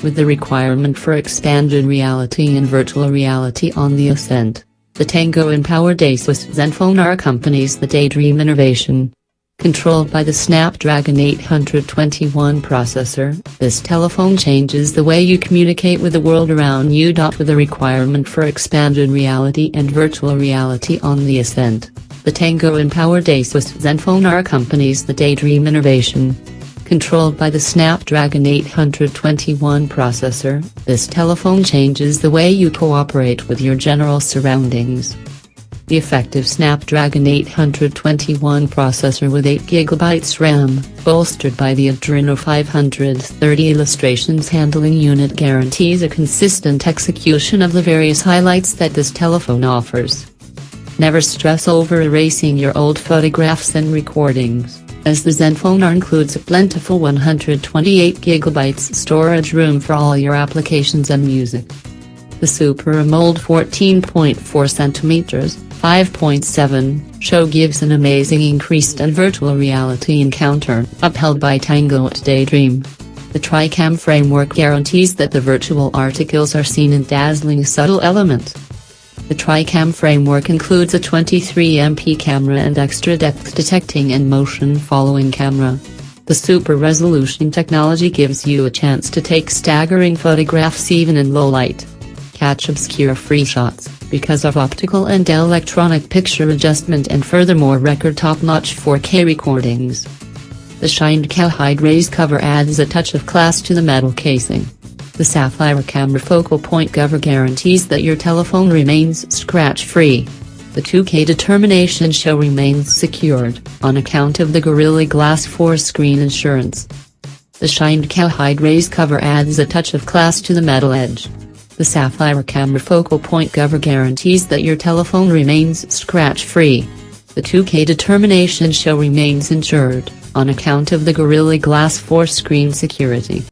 With the requirement for expanded reality and virtual reality on the ascent, the Tango-empowered Asus Zenfone accompanies the Daydream innovation. Controlled by the Snapdragon 821 processor, this telephone changes the way you communicate with the world around you. With the requirement for expanded reality and virtual reality on the ascent, the Tango-empowered Asus Zenfone accompanies the Daydream innovation. Controlled by the Snapdragon 821 processor, this telephone changes the way you cooperate with your general surroundings. The effective Snapdragon 821 processor with 8GB RAM, bolstered by the Adreno 530 illustrations handling unit, guarantees a consistent execution of the various highlights that this telephone offers. Never stress over erasing your old photographs and recordings, as the Zenfone includes a plentiful 128GB storage room for all your applications and music. The Super AMOLED 14.4cm, 5.7 show gives an amazing increased and virtual reality encounter, upheld by Tango at Daydream. The Tri-Cam framework guarantees that the virtual articles are seen in dazzling subtle elements. The Tri-Cam framework includes a 23MP camera and extra depth detecting and motion following camera. The super resolution technology gives you a chance to take staggering photographs even in low light. Catch obscure free shots, because of optical and electronic picture adjustment, and furthermore record top-notch 4K recordings. The shined cowhide raised cover adds a touch of class to the metal casing. The sapphire camera focal point cover guarantees that your telephone remains scratch-free. The 2K determination show remains secured, on account of the Gorilla Glass 4 screen insurance. The shined cowhide raised cover adds a touch of class to the metal edge. The sapphire camera focal point cover guarantees that your telephone remains scratch-free. The 2K determination show remains insured, on account of the Gorilla Glass 4 screen security.